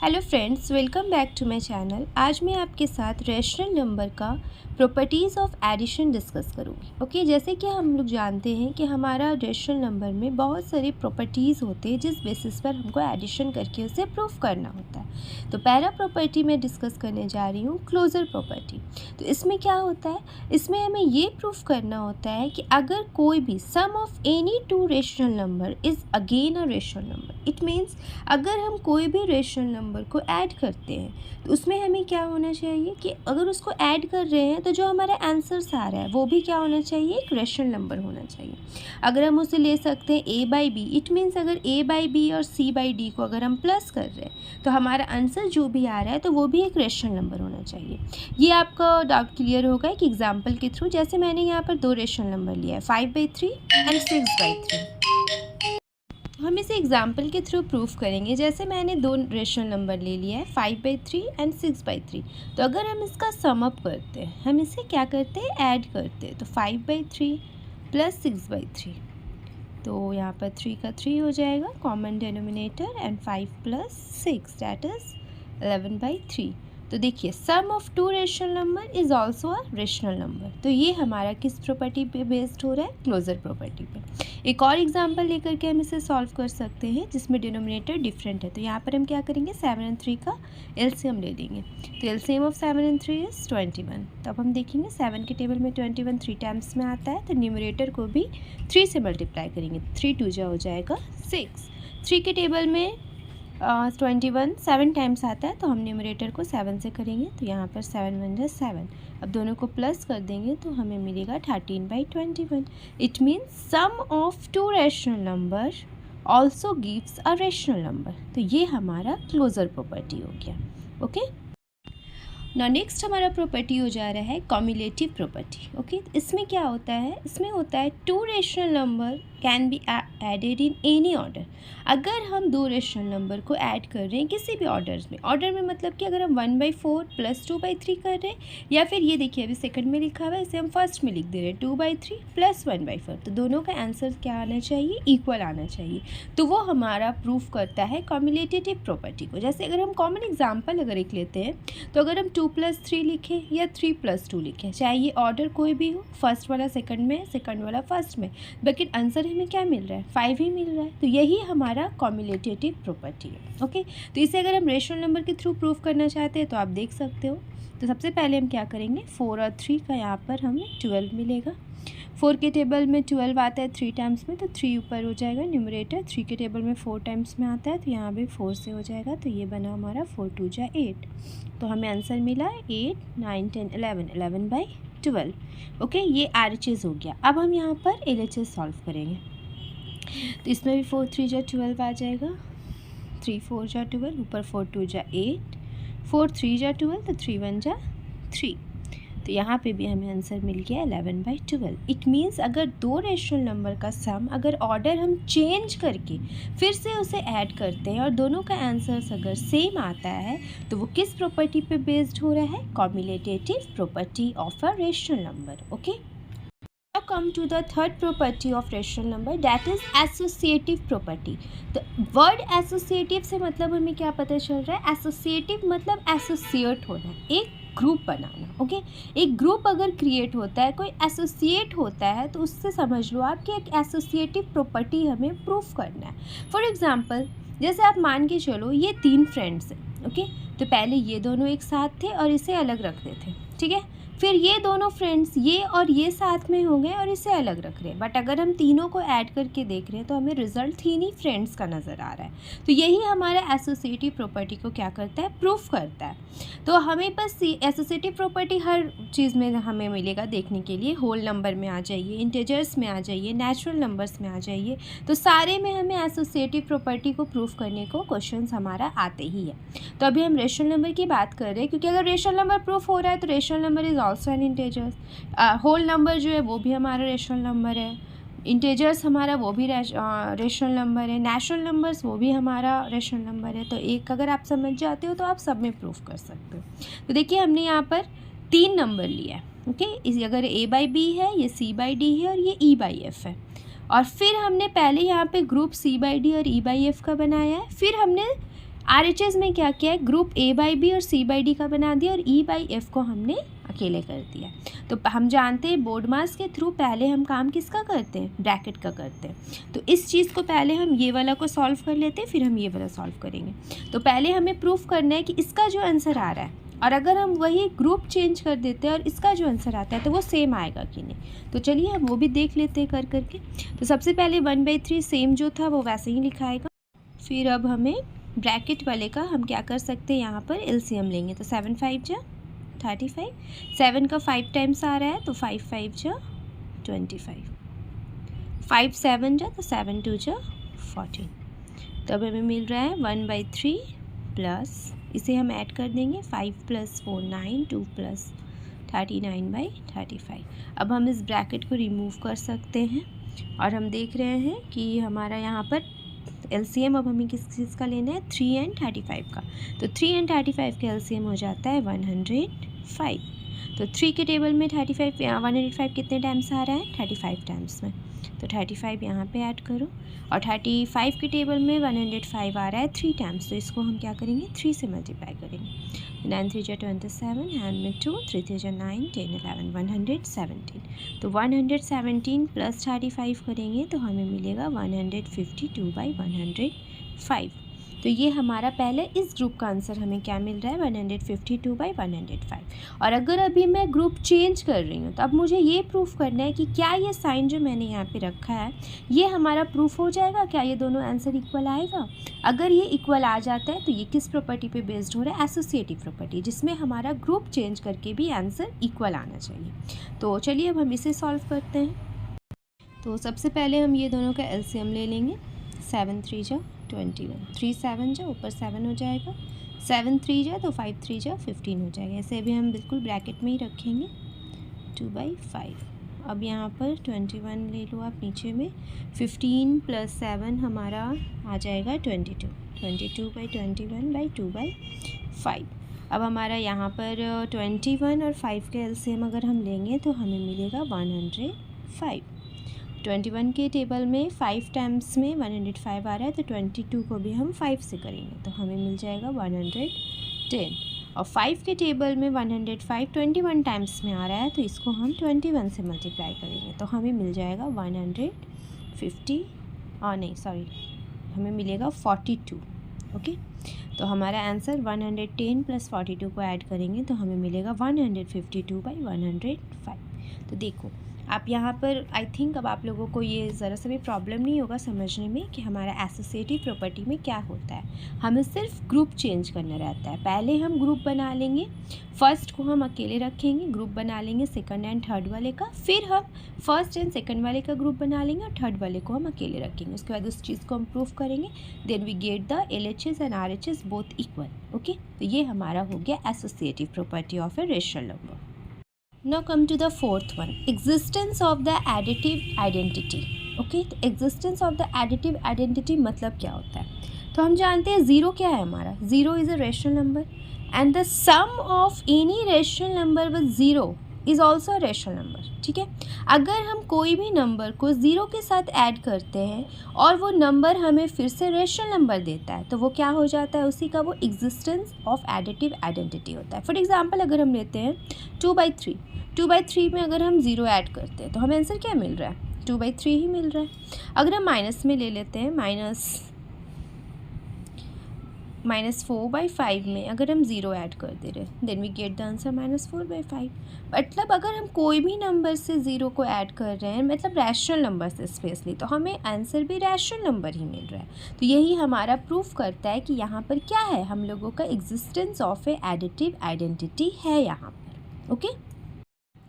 Hello friends, welcome back to my channel. आज मैं आपके साथ रेशनल नंबर का प्रॉपर्टीज़ ऑफ एडिशन डिस्कस करूँगी। ओके, जैसे कि हम लोग जानते हैं कि हमारा रेशनल नंबर में बहुत सारे प्रॉपर्टीज़ होते हैं जिस बेसिस पर हमको एडिशन करके उसे प्रूफ करना होता है। तो पहला प्रॉपर्टी मैं डिस्कस करने जा रही हूँ क्लोजर प्रॉपर्टी। तो इसमें क्या होता है, इसमें हमें ये प्रूफ करना होता है कि अगर कोई भी sum of any two rational number is again a rational number. It means अगर हम कोई भी रेशनल नंबर को ऐड करते हैं तो उसमें हमें क्या होना चाहिए कि अगर उसको ऐड कर रहे हैं तो जो हमारा आंसर्स आ रहा है वो भी क्या होना चाहिए, एक रेशनल नंबर होना चाहिए। अगर हम उसे ले सकते हैं a by b, it means अगर a बाई बी और c बाई डी को अगर हम प्लस कर रहे हैं तो हमारा आंसर जो भी आ रहा है तो वो भी एक रेशनल नंबर होना चाहिए। ये आपका डाउट क्लियर होगा कि एग्जाम्पल के थ्रू, जैसे मैंने यहाँ पर दो रेशनल नंबर लिया है 5/3 एंड 6/3। हम इसे एग्जाम्पल के थ्रू प्रूफ करेंगे। जैसे मैंने दो रेशनल नंबर ले लिया है 5/3 एंड 6/3। तो अगर हम इसका सम अप करते हैं, हम इसे क्या करते हैं, ऐड करते हैं। तो 5/3 प्लस 6/3, तो यहाँ पर 3 का 3 हो जाएगा common denominator, and 5 plus 6 that is 11/3। तो देखिए, sum of two rational number is also a rational number. तो ये हमारा किस प्रॉपर्टी पे बेस्ड हो रहा है, क्लोजर प्रॉपर्टी पे। एक और एग्जांपल लेकर के हम इसे सॉल्व कर सकते हैं जिसमें डिनोमिनेटर डिफरेंट है। तो यहाँ पर हम क्या करेंगे, 7 और 3 का एलसीएम ले लेंगे। तो एलसीएम ऑफ 7 और 3 इज़ 21। तो अब हम देखेंगे 7 के टेबल में 21 3 टाइम्स में आता है, तो न्यूमरेटर को भी 3 से मल्टीप्लाई करेंगे। 3 2 जा हो जाएगा 6। 3 के टेबल में 21 7 टाइम्स आता है, तो हम न्यूमरेटर को 7 से करेंगे। तो यहाँ पर 7 1 जा 7। अब दोनों को प्लस कर देंगे तो हमें मिलेगा 13/21। It means sum of two rational number also gives a rational number. तो ये हमारा क्लोजर प्रॉपर्टी हो गया। ओके, ना नेक्स्ट हमारा प्रॉपर्टी हो जा रहा है कॉम्युलेटिव प्रॉपर्टी। ओके, इसमें क्या होता है, इसमें होता है two rational number can be added in any order. अगर हम दो रेशनल नंबर को ऐड कर रहे हैं किसी भी ऑर्डर में मतलब कि अगर हम 1/4 प्लस 2/3 कर रहे हैं, या फिर ये देखिए अभी सेकंड में लिखा हुआ है, इसे हम फर्स्ट में लिख दे रहे हैं 2/3 प्लस 1/4। तो दोनों का आंसर क्या आना चाहिए, इक्वल आना चाहिए। तो वो हमारा प्रूफ करता है कॉम्युलेटिव प्रॉपर्टी को। जैसे अगर हम कॉमन एग्जाम्पल अगर एक लेते हैं, तो अगर हम 2 + 3 लिखें या 3 + 2 लिखें, चाहे ये ऑर्डर कोई भी हो, फर्स्ट वाला सेकंड में, सेकंड वाला फर्स्ट में, लेकिन आंसर हमें क्या मिल रहा है, 5 ही मिल रहा है। तो यही हमारा कॉम्युलेटिव प्रॉपर्टी है। ओके, तो इसे अगर हम रेशनल नंबर के थ्रू प्रूफ करना चाहते हैं तो आप देख सकते हो। तो सबसे पहले हम क्या करेंगे, 4 और 3 का यहाँ पर हमें 12 मिलेगा। 4 के टेबल में 12 आता है 3 टाइम्स में, तो 3 ऊपर हो जाएगा न्यूमरेटर। 3 के टेबल में 4 टाइम्स में आता है, तो यहाँ भी 4 से हो जाएगा। तो ये बना हमारा 4 2 जा 8। तो हमें आंसर मिला 8 9 10 11 11/12। ओके, ये RHS हो गया। अब हम यहाँ पर LHS सॉल्व करेंगे। तो इसमें भी 4 3 जा 12 आ जाएगा, 3 4 जा 12, ऊपर 4 2 जा 8, 4 3 जा 12, तो 3 1 जा 3। तो यहाँ पे भी हमें आंसर मिल गया 11/12। इट मीन्स अगर दो रेशनल नंबर का सम, अगर ऑर्डर हम चेंज करके फिर से उसे ऐड करते हैं और दोनों का आंसर्स अगर सेम आता है, तो वो किस प्रॉपर्टी पे बेस्ड हो रहा है, cumulative property of a rational number. Okay, now come to the third property of rational number, that is associative property। तो वर्ड एसोसिएटिव से मतलब हमें क्या पता चल रहा है, एसोसिएटिव मतलब एसोसिएट होना, एक ग्रुप बनाना। ओके, एक ग्रुप अगर क्रिएट होता है, कोई एसोसिएट होता है, तो उससे समझ लो आप कि एक एसोसिएटिव प्रॉपर्टी हमें प्रूफ करना है। फॉर एग्जांपल, जैसे आप मान के चलो ये 3 फ्रेंड्स हैं। ओके, तो पहले ये दोनों एक साथ थे और इसे अलग रखते थे, ठीक है। फिर ये दोनों फ्रेंड्स, ये और ये साथ में हो गए और इसे अलग रख रहे हैं। बट अगर हम तीनों को ऐड करके देख रहे हैं तो हमें रिजल्ट 3 ही फ्रेंड्स का नज़र आ रहा है। तो यही हमारा एसोसिएटिव प्रॉपर्टी को क्या करता है, प्रूफ करता है। तो हमें बस एसोसिएटिव प्रॉपर्टी हर चीज़ में हमें मिलेगा देखने के लिए। होल नंबर में आ जाइए, इंटीजर्स में आ जाइए, नेचुरल नंबर्स में आ जाइए, तो सारे में हमें एसोसिएटिव प्रॉपर्टी को प्रूफ करने को क्वेश्चंस हमारा आते ही है। तो अभी हम रेशनल नंबर की बात कर रहे हैं, क्योंकि अगर रेशनल नंबर प्रूफ हो रहा है तो rational number is also an integers. Whole number जो है वो भी हमारा रेशनल नंबर है, इंटीजर्स हमारा वो भी रेशनल नंबर है, नेचुरल नंबर्स वो भी हमारा रेशनल नंबर है। तो एक अगर आप समझ जाते हो तो आप सब में प्रूफ कर सकते हो। तो देखिए हमने यहाँ पर 3 नंबर लिया है। ओके, इस अगर A बाई बी है, ये C बाई डी है और ये E बाई एफ है। और फिर हमने पहले यहाँ पे ग्रुप C बाई डी और E बाई एफ का बनाया है। फिर हमने RHS में क्या किया है, ग्रुप A/B और C/D का बना दिया और E/F को हमने अकेले कर दिया। तो हम जानते हैं बोर्ड मास के थ्रू पहले हम काम किसका करते हैं, ब्रैकेट का करते हैं। तो इस चीज़ को पहले हम ये वाला को सॉल्व कर लेते हैं, फिर हम ये वाला सॉल्व करेंगे। तो पहले हमें प्रूफ करना है कि इसका जो आंसर आ रहा है, और अगर हम वही ग्रुप चेंज कर देते हैं और इसका जो आंसर आता है तो वो सेम आएगा कि नहीं। तो चलिए हम वो भी देख लेते हैं कर करके। तो सबसे पहले 1/3 सेम जो था वो वैसे ही लिखाएगा। फिर अब हमें ब्रैकेट वाले का हम क्या कर सकते हैं, यहाँ पर एलसीएम लेंगे। तो 7 5 जा 35, 7 का 5 टाइम्स आ रहा है तो 5 5 जा 25, 5 7 जा तो 7 2 जा 14। तब हमें मिल रहा है 1/3 प्लस, इसे हम ऐड कर देंगे 5 + 4 9, 2 + 39/35। अब हम इस ब्रैकेट को रिमूव कर सकते हैं और हम देख रहे हैं कि हमारा यहाँ पर एलसीएम अब हमें किस चीज़ का लेना है, 3 और 35 का। तो 3 और 35 का एलसीएम हो जाता है 105। तो 3 के टेबल में 105 कितने टाइम्स आ रहा है, 35 टाइम्स में। तो 35 यहाँ पे ऐड करो और 35 के टेबल में 105 आ रहा है 3 टाइम्स। तो इसको हम क्या करेंगे, 3 से मल्टीप्लाई करेंगे। 9 3 जा 27, हैंड में 2, 3 3 जा 9, 10 11, 117। तो 117 प्लस 35 करेंगे तो हमें मिलेगा 152/105। तो ये हमारा पहले इस ग्रुप का आंसर हमें क्या मिल रहा है, 152/105। और अगर अभी मैं ग्रुप चेंज कर रही हूँ तो अब मुझे ये प्रूफ करना है कि क्या ये साइन जो मैंने यहाँ पे रखा है ये हमारा प्रूफ हो जाएगा, क्या ये दोनों आंसर इक्वल आएगा। अगर ये इक्वल आ जाता है तो ये किस प्रॉपर्टी पे बेस्ड हो रहा है, एसोसिएटिव प्रॉपर्टी, जिसमें हमारा ग्रुप चेंज करके भी आंसर इक्वल आना चाहिए। तो चलिए अब हम इसे सॉल्व करते हैं। तो सबसे पहले हम ये दोनों का एलसीएम ले लेंगे। 7 3 जा 21, 3 7 जा ऊपर 7 हो जाएगा, 7 3 जा तो 5 3 जा 15 हो जाएगा। ऐसे अभी हम बिल्कुल ब्रैकेट में ही रखेंगे 2/5। अब यहाँ पर 21 ले लो आप नीचे में, 15 + 7 हमारा आ जाएगा 22, 22/21/2/5। अब हमारा यहाँ पर 21 और 5 के एलसीएम अगर हम लेंगे तो हमें मिलेगा 105। 21 के टेबल में 5 टाइम्स में 105 आ रहा है तो 22 को भी हम 5 से करेंगे तो हमें मिल जाएगा 110। और 5 के टेबल में 105 21 टाइम्स में आ रहा है तो इसको हम 21 से मल्टीप्लाई करेंगे तो हमें मिल जाएगा 150, और नहीं सॉरी हमें मिलेगा 42। ओके, तो हमारा आंसर 110 + 42 को ऐड करेंगे तो हमें मिलेगा 152/105। तो देखो आप यहाँ पर आई थिंक अब आप लोगों को ये ज़रा सा भी प्रॉब्लम नहीं होगा समझने में कि हमारा एसोसिएटिव प्रॉपर्टी में क्या होता है। हमें सिर्फ ग्रुप चेंज करना रहता है। पहले हम ग्रुप बना लेंगे, फर्स्ट को हम अकेले रखेंगे, ग्रुप बना लेंगे सेकंड एंड थर्ड वाले का, फिर हम फर्स्ट एंड सेकंड वाले का ग्रुप बना लेंगे और थर्ड वाले को हम अकेले रखेंगे। उसके बाद उस चीज़ को हम प्रूफ करेंगे, then we get the LHS and RHS both equal. Okay, तो ये हमारा हो गया associative property of a rational number. Now come to the fourth one, existence of the additive identity. Okay, तो existence of the additive identity मतलब क्या होता है। तो हम जानते हैं ज़ीरो क्या है हमारा, zero is a rational number and the sum of any rational number with zero is also rational number. ठीक है, अगर हम कोई भी नंबर को ज़ीरो के साथ ऐड करते हैं और वो नंबर हमें फिर से रेशनल नंबर देता है तो वो क्या हो जाता है, उसी का वो एग्जिस्टेंस ऑफ एडिटिव आइडेंटिटी होता है। फॉर एग्जांपल अगर हम लेते हैं 2/3 में अगर हम ज़ीरो ऐड करते हैं तो हमें आंसर क्या मिल रहा है, 2/3 ही मिल रहा है। अगर हम माइनस में ले लेते हैं, -4/5 में अगर हम ज़ीरो ऐड कर दे रहे हैं then we get the answer -4/5। मतलब अगर हम कोई भी नंबर से ज़ीरो को ऐड कर रहे हैं, मतलब रैशनल नंबर से स्पेशली, तो हमें आंसर भी रैशनल नंबर ही मिल रहा है। तो यही हमारा प्रूफ करता है कि यहाँ पर क्या है, हम लोगों का existence of a additive identity है यहाँ पर। Okay,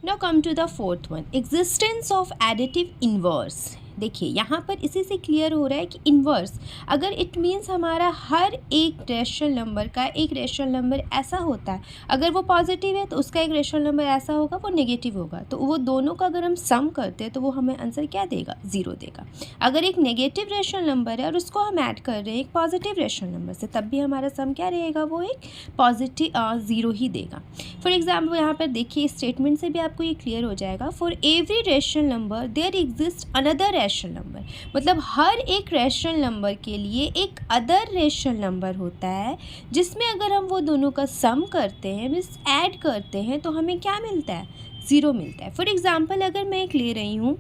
now come to the fourth one, existence of additive inverse. देखिए यहाँ पर इसी से क्लियर हो रहा है कि इन्वर्स अगर इट मीन्स हमारा हर एक रेशनल नंबर का एक रेशनल नंबर ऐसा होता है, अगर वो पॉजिटिव है तो उसका एक रेशनल नंबर ऐसा होगा वो नेगेटिव होगा, तो वो दोनों का अगर हम सम करते हैं तो वो हमें आंसर क्या देगा, ज़ीरो देगा। अगर एक नेगेटिव रेशनल नंबर है और उसको हम ऐड कर रहे हैं एक पॉजिटिव रेशनल नंबर से, तब भी हमारा सम क्या रहेगा, वो एक पॉजिटिव ज़ीरो ही देगा। फॉर एग्जाम्पल यहाँ पर देखिए स्टेटमेंट से भी आपको ये क्लियर हो जाएगा, for every rational number there exist another rational number, मतलब हर एक रैशनल नंबर के लिए एक अदर रैशनल नंबर होता है जिसमें अगर हम वो दोनों का सम करते हैं, मीन्स ऐड करते हैं, तो हमें क्या मिलता है? 0 मिलता है। फॉर एग्ज़ाम्पल अगर मैं एक ले रही हूँ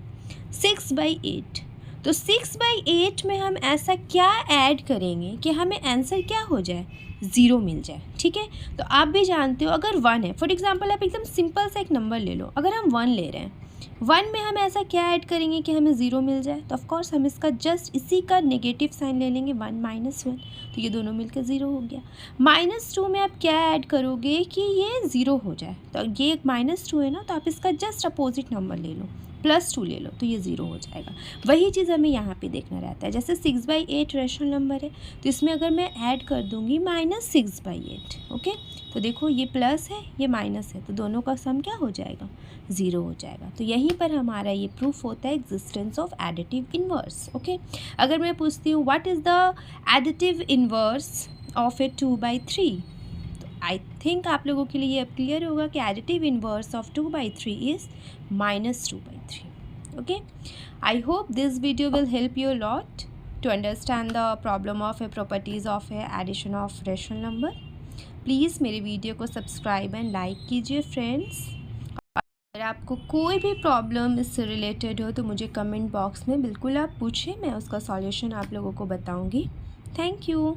6/8, तो 6/8 में हम ऐसा क्या ऐड करेंगे कि हमें आंसर क्या हो जाए? 0 मिल जाए। ठीक है, तो आप भी जानते हो अगर 1 है, फॉर एग्ज़ाम्पल आप एकदम सिंपल सा एक नंबर ले लो, अगर हम 1 ले रहे हैं, 1 में हम ऐसा क्या ऐड करेंगे कि हमें 0 मिल जाए? तो ऑफकोर्स हम इसका जस्ट इसी का नेगेटिव साइन ले लेंगे, 1 - 1, तो ये दोनों मिलकर 0 हो गया। -2 में आप क्या ऐड करोगे कि ये 0 हो जाए? तो ये एक -2 है ना, तो आप इसका जस्ट अपोजिट नंबर ले लो, +2 ले लो, तो ये 0 हो जाएगा। वही चीज़ हमें यहाँ पे देखना रहता है। जैसे 6/8 रैशनल नंबर है, तो इसमें अगर मैं ऐड कर दूँगी -6/8, ओके, तो देखो ये प्लस है, ये माइनस है, तो दोनों का सम क्या हो जाएगा? 0 हो जाएगा। तो यहीं पर हमारा ये प्रूफ होता है existence of additive inverse. Okay, अगर मैं पूछती हूँ what is the additive inverse of a 2/3, तो आई थिंक आप लोगों के लिए अब क्लियर होगा कि additive inverse of 2/3 is -2/3. Okay, I hope this video will help you a lot to understand the problem of a properties of a addition of rational number. Please मेरे video को subscribe and like कीजिए friends. अगर आपको कोई भी problem इससे related हो तो मुझे कमेंट बॉक्स में बिल्कुल आप पूछें, मैं उसका सॉल्यूशन आप लोगों को बताऊंगी। Thank you.